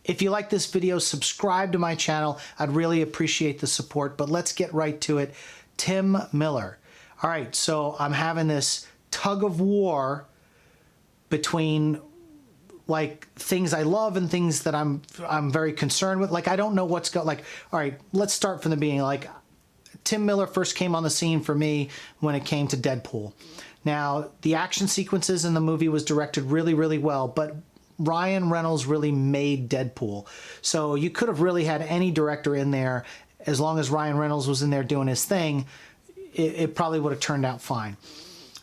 If you like this video, subscribe to my channel. I'd really appreciate the support, but let's get right to it. Tim Miller. All right, so I'm having this tug of war between like things I love and things that I'm very concerned with. Like, I don't know what's going, like, all right, let's start from the beginning. Like, Tim Miller first came on the scene for me when it came to Deadpool. Now, the action sequences in the movie was directed really, really well, but Ryan Reynolds really made Deadpool. So you could have really had any director in there. As long as Ryan Reynolds was in there doing his thing, it probably would have turned out fine.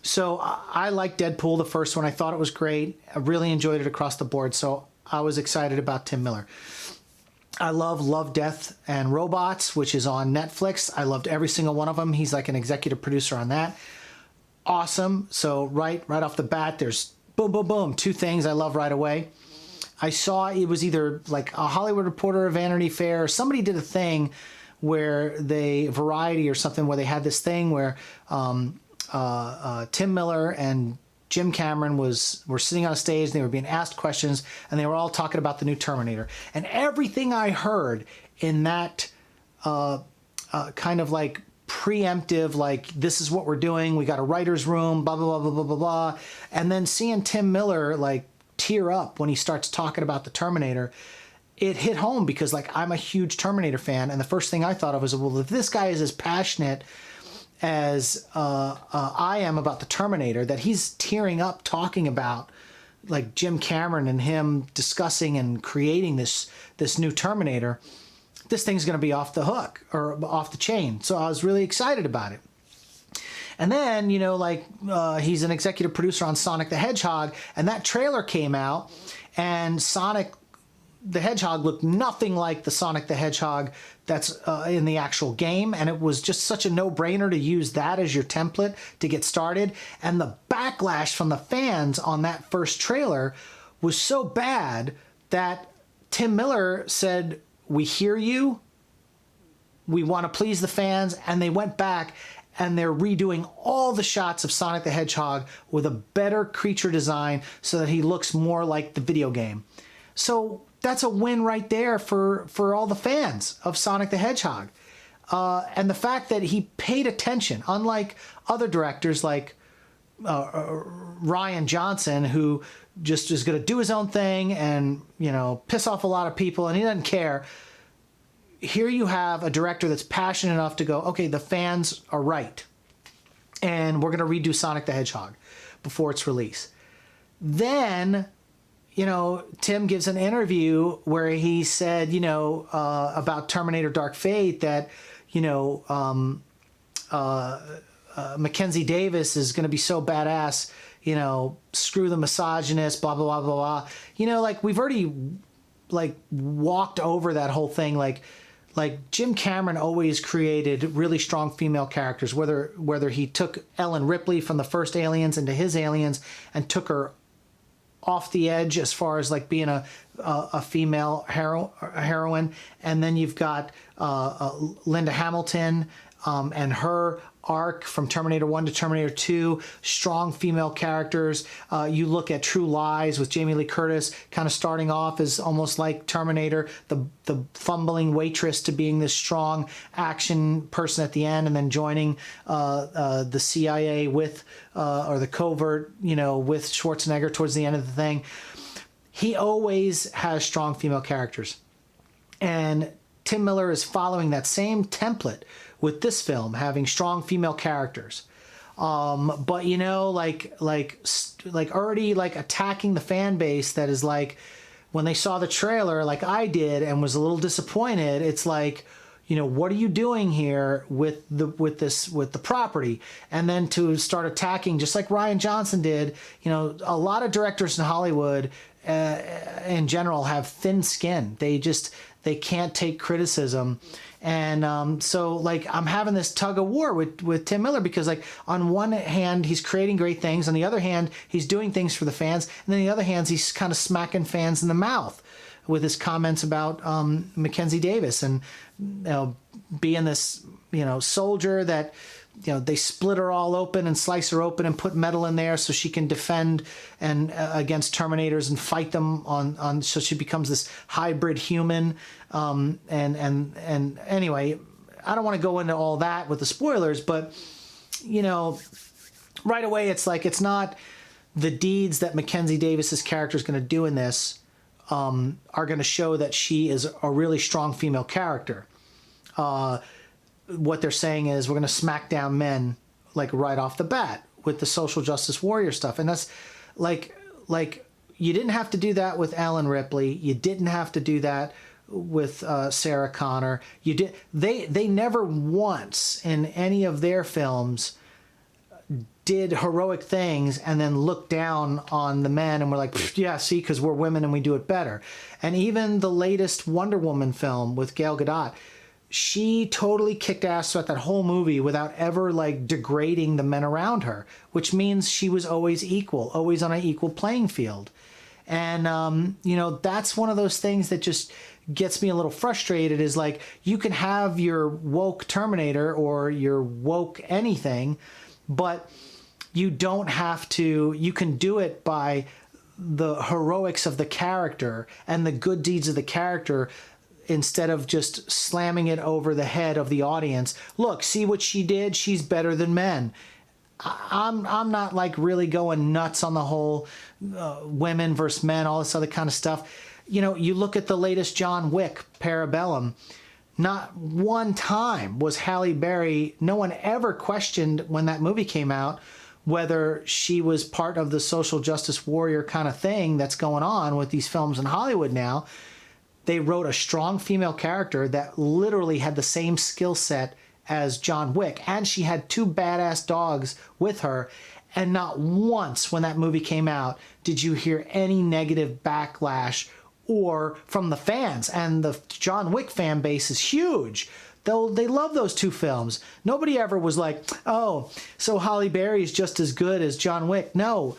So I liked Deadpool, the first one. I thought it was great. I really enjoyed it across the board. So I was excited about Tim Miller. I love, Death, and Robots, which is on Netflix. I loved every single one of them. He's like an executive producer on that. Awesome. So right off the bat, there's boom, boom, boom. Two things I love right away. I saw it was either like a Hollywood Reporter or Vanity Fair. Somebody did a thing where Variety or something, where they had this thing where Tim Miller and Jim Cameron were sitting on a stage and they were being asked questions and they were all talking about the new Terminator. And everything I heard in that kind of like preemptive, like, this is what we're doing, we got a writer's room, blah, blah, blah, blah, blah, blah, blah. And then seeing Tim Miller like tear up when he starts talking about the Terminator, it hit home because like I'm a huge Terminator fan. And the first thing I thought of was, well, if this guy is as passionate as I am about the Terminator, that he's tearing up talking about like Jim Cameron and him discussing and creating this new Terminator, this thing's going to be off the hook or off the chain. So I was really excited about it. And then, you know, like he's an executive producer on Sonic the Hedgehog, and that trailer came out, and Sonic the Hedgehog looked nothing like the Sonic the Hedgehog that's in the actual game, and it was just such a no-brainer to use that as your template to get started. And the backlash from the fans on that first trailer was so bad that Tim Miller said, we hear you, we want to please the fans, and they went back and they're redoing all the shots of Sonic the Hedgehog with a better creature design so that he looks more like the video game. So that's a win right there for all the fans of Sonic the Hedgehog. And the fact that he paid attention, unlike other directors like Rian Johnson, who just is going to do his own thing and, you know, piss off a lot of people, and he doesn't care. Here you have a director that's passionate enough to go, okay, the fans are right, and we're going to redo Sonic the Hedgehog before its release. Then, you know, Tim gives an interview where he said, you know, about Terminator Dark Fate, that, you know, Mackenzie Davis is going to be so badass, you know, screw the misogynist, blah, blah, blah, blah, blah. You know, like, we've already, like, walked over that whole thing. Like Jim Cameron always created really strong female characters, whether he took Ellen Ripley from the first Aliens into his Aliens and took her off the edge as far as like being a female heroine. And then you've got Linda Hamilton and her arc from Terminator 1 to Terminator 2, strong female characters. You look at True Lies with Jamie Lee Curtis, kind of starting off as almost like Terminator, the fumbling waitress, to being this strong action person at the end, and then joining the CIA with, or the covert, you know, with Schwarzenegger towards the end of the thing. He always has strong female characters. And Tim Miller is following that same template with this film, having strong female characters. But, you know, like already like attacking the fan base that is like, when they saw the trailer, like I did, and was a little disappointed, it's like, you know, what are you doing here with the property? And then to start attacking, just like Rian Johnson did. You know, a lot of directors in Hollywood in general have thin skin. They can't take criticism. And so like I'm having this tug of war with Tim Miller, because like on one hand he's creating great things, on the other hand he's doing things for the fans, and then the other hand he's kind of smacking fans in the mouth with his comments about Mackenzie Davis, and, you know, being this, you know, soldier that they split her all open and slice her open and put metal in there so she can defend and against Terminators and fight them on so she becomes this hybrid human. And anyway, I don't want to go into all that with the spoilers, but right away it's like it's not the deeds that Mackenzie Davis's character is going to do in this are going to show that she is a really strong female character. What they're saying is we're going to smack down men like right off the bat with the social justice warrior stuff. And that's like you didn't have to do that with Ellen Ripley. You didn't have to do that with Sarah Connor. They never once in any of their films did heroic things and then looked down on the men and were like, yeah, see, because we're women and we do it better. And even the latest Wonder Woman film with Gal Gadot, she totally kicked ass throughout that whole movie without ever like degrading the men around her, which means she was always equal, always on an equal playing field. And, that's one of those things that just gets me a little frustrated is like, you can have your woke Terminator or your woke anything, but you don't have to, you can do it by the heroics of the character and the good deeds of the character instead of just slamming it over the head of the audience. Look, see what she did? She's better than men. I'm not like really going nuts on the whole women versus men, all this other kind of stuff. You look at the latest John Wick, Parabellum, not one time was Halle Berry, no one ever questioned when that movie came out whether she was part of the social justice warrior kind of thing that's going on with these films in Hollywood now. They wrote a strong female character that literally had the same skill set as John Wick. And she had two badass dogs with her. And not once when that movie came out did you hear any negative backlash or from the fans. And the John Wick fan base is huge. They love those two films. Nobody ever was like, oh, so Halle Berry is just as good as John Wick. No.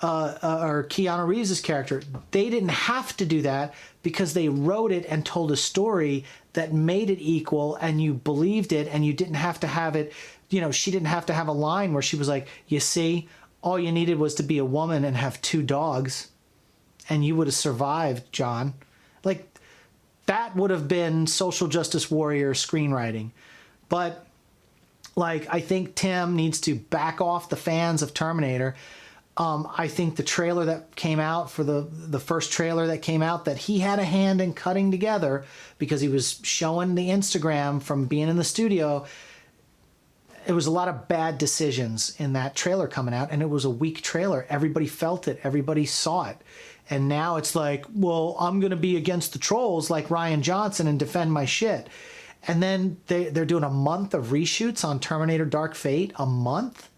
Or Keanu Reeves' character. They didn't have to do that because they wrote it and told a story that made it equal and you believed it and you didn't have to have it, she didn't have to have a line where she was like, you see, all you needed was to be a woman and have two dogs and you would have survived, John. Like, that would have been social justice warrior screenwriting. But, like, I think Tim needs to back off the fans of Terminator. I think the trailer that came out for the first trailer that came out that he had a hand in cutting together because he was showing the Instagram from being in the studio. It was a lot of bad decisions in that trailer coming out, and it was a weak trailer. Everybody felt it. Everybody saw it. And now it's like, well, I'm going to be against the trolls like Ryan Johnson and defend my shit. And then they're doing a month of reshoots on Terminator Dark Fate. A month?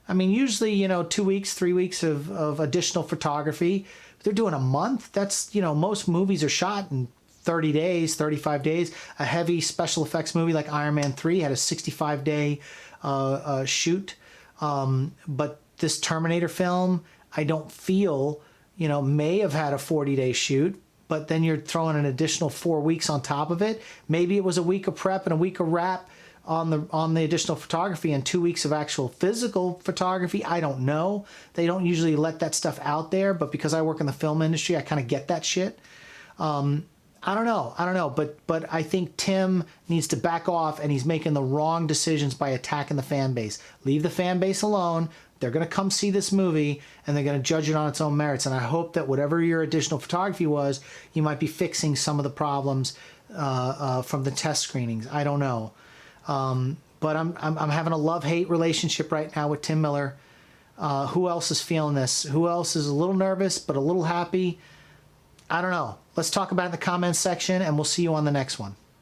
I mean, usually, 2 weeks, 3 weeks of additional photography. They're doing a month. That's, most movies are shot in 30 days, 35 days. A heavy special effects movie like Iron Man 3 had a 65-day shoot. But this Terminator film, I don't feel, may have had a 40-day shoot. But then you're throwing an additional 4 weeks on top of it. Maybe it was a week of prep and a week of wrap on the additional photography and 2 weeks of actual physical photography. I don't know. They don't usually let that stuff out there, but because I work in the film industry, I kind of get that shit. I don't know. But I think Tim needs to back off, and he's making the wrong decisions by attacking the fan base. Leave the fan base alone. They're going to come see this movie, and they're going to judge it on its own merits. And I hope that whatever your additional photography was, you might be fixing some of the problems from the test screenings. I don't know. But I'm having a love-hate relationship right now with Tim Miller. Who else is feeling this? Who else is a little nervous but a little happy? I don't know. Let's talk about it in the comments section, and we'll see you on the next one.